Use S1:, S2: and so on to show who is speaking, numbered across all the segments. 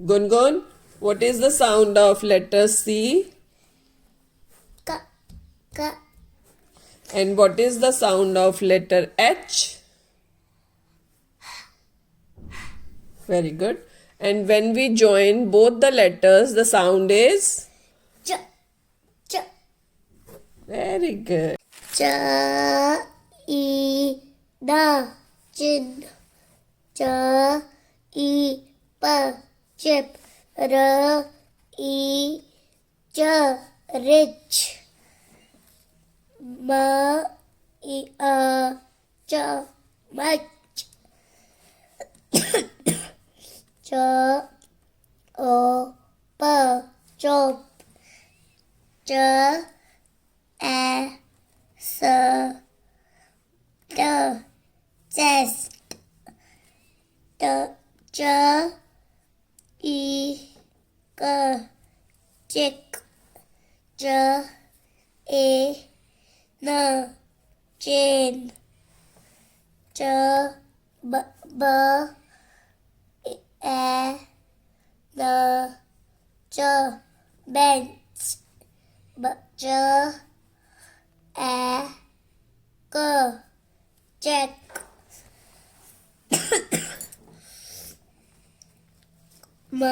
S1: Gungun, what is the sound of letter C?
S2: K. K.
S1: And what is the sound of letter H? Very good. And when we join both the letters, the sound is?
S2: Ch. Ch.
S1: Very good.
S2: Ch. I. Da. Chin. Ch. I. Pa. Chip. R. I. Ch. Rich. Ma. I. Ch. Much. Ch. O. P. Chop. Ch. A. S. T. Chest. T. Ch. I. K. Chick. Ch. A. N. Chain. Ch. B. B. A. N. Ch. Bench. B. Ch. A. K. Check. M.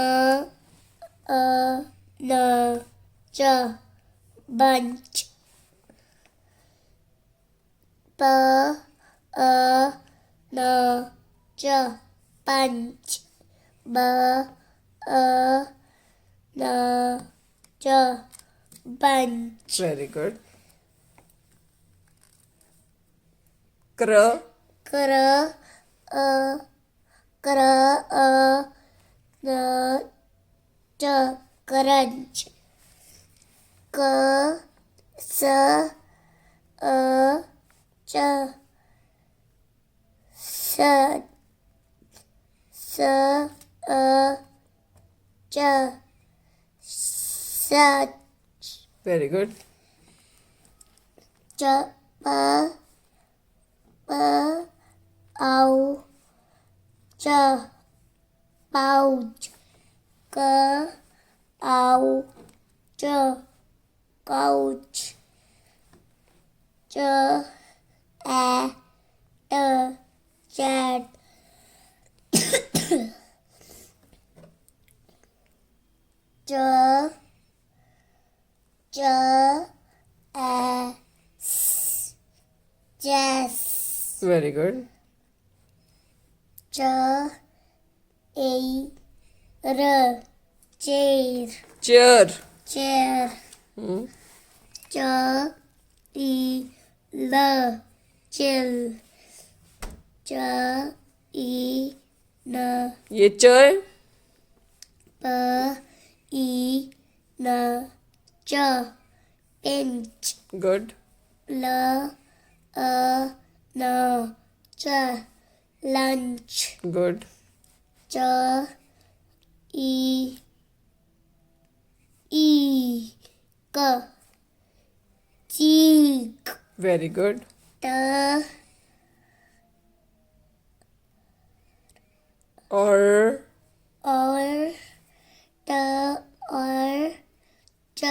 S2: N. Ch. Bunch. P. N. Ch. Punch. B. N. Ch. Bunch.
S1: Very good. Kr.
S2: Kr. Kr. N. Ch. Crunch. K. S. Ch. Sun. S. Ch. Such.
S1: Very good.
S2: Ch. P. P. Ow. Ch. Pouch. K. Ow. Ch. Couch. Ch. A. T. Chat. Ch. Ch. A. S. Chess.
S1: Very good.
S2: Ch. A. R. Chair.
S1: Chair.
S2: Chair.
S1: Hmm.
S2: Ch. I. L. Chill. Ch. I. N.
S1: ये च है.
S2: P. I. N. Ch. Pinch.
S1: Good.
S2: L. N. Ch. Lunch.
S1: Good.
S2: Ch. I. K. Cheek.
S1: Very good.
S2: T.
S1: Or.
S2: Or. T. Or. Ch.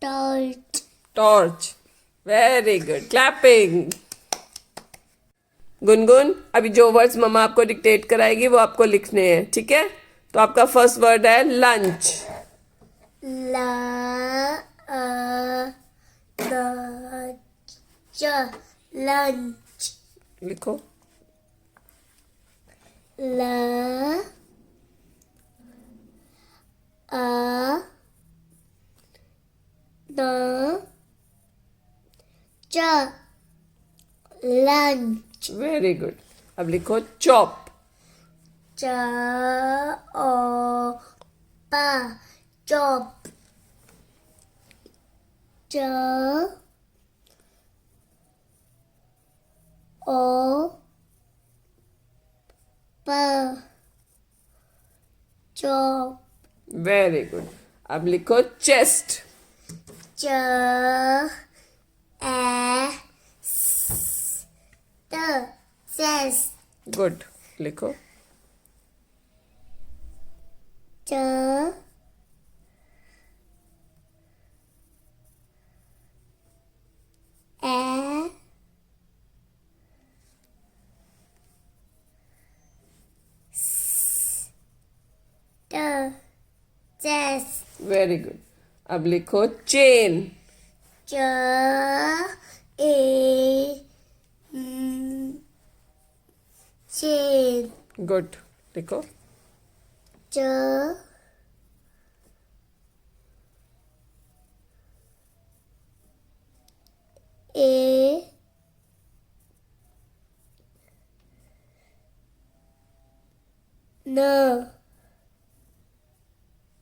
S2: Torch.
S1: Torch. Very good. Clapping. Gungun, अभी जो words मम्मा आपको dictate कराएगी वो आपको लिखने हैं, ठीक है? तो आपका फर्स्ट वर्ड है lunch.
S2: La. N. Ch. Lunch.
S1: लिखो.
S2: La. N. Ch. Lunch.
S1: Very good. अब लिखो chop.
S2: Ch. O. Pa. Chop. Ch. O. Pa. Chop.
S1: Very good. अब लिखो chest.
S2: Ch. A. S. T. Chest.
S1: Good. लिखो.
S2: च ए ट chess
S1: very good. अब लिखो चेन.
S2: च ए चेन
S1: गुड. लिखो.
S2: च ए न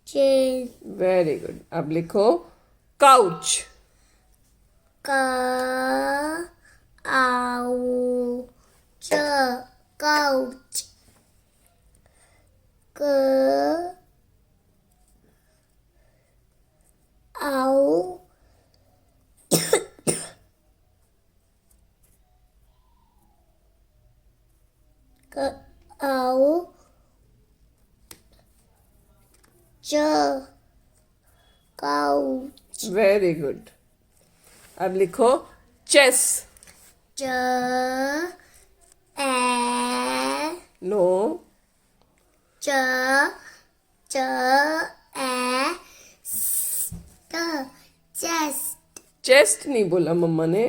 S2: चेन
S1: वेरी गुड. अब लिखो काउच.
S2: क आउ च काउच क आउ क आउ च काउच
S1: वेरी गुड. अब लिखो चेस.
S2: च ए
S1: नो.
S2: च च ए ट चेस्ट
S1: चेस्ट नहीं बोला मम्मा ने.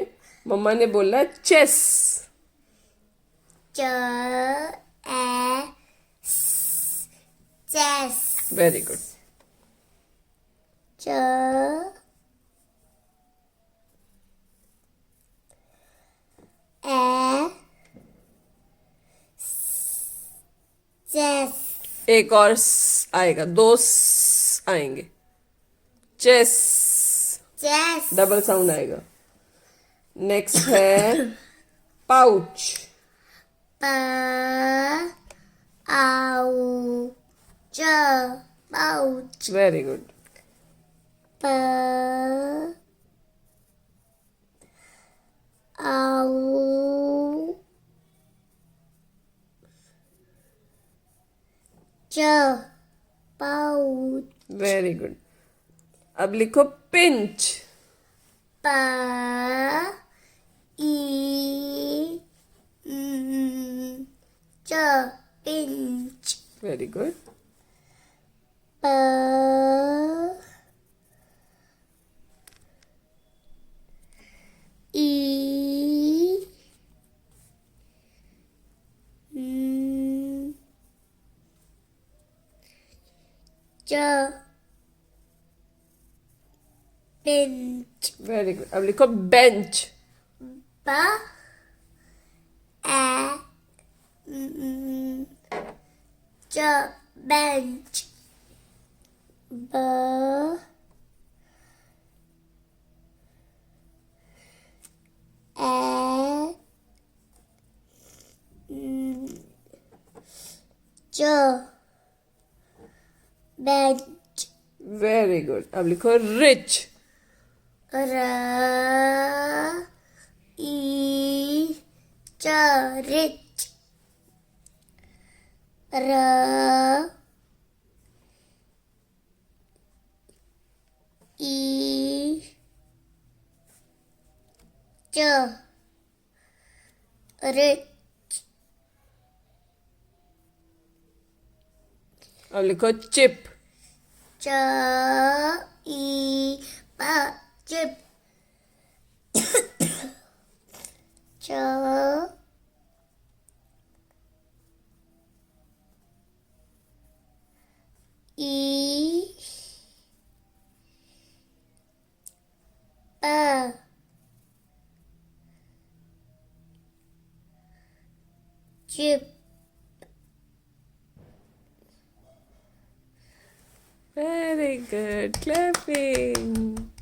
S1: मम्मा ने बोला चेस.
S2: च ए चेस
S1: वेरी गुड.
S2: च ए चेस
S1: एक और आएगा. दो आएंगे. चेस.
S2: चेस
S1: डबल साउंड आएगा. नेक्स्ट है पाउच.
S2: प आउ च पाउच
S1: वेरी गुड.
S2: प आउ च पाउच
S1: वेरी गुड. अब लिखो पिंच.
S2: प ई च पिंच
S1: वेरी गुड.
S2: प ई च पिंच
S1: वेरी गुड. अब लिखो बेंच.
S2: प ए च बेंच ब ए च बेंच
S1: वेरी गुड. अब लिखो रिच.
S2: र ई च रिच र ई च रिच
S1: अब लिखो चिप.
S2: च ई प चिप च ई प चिप
S1: Very good. Clapping.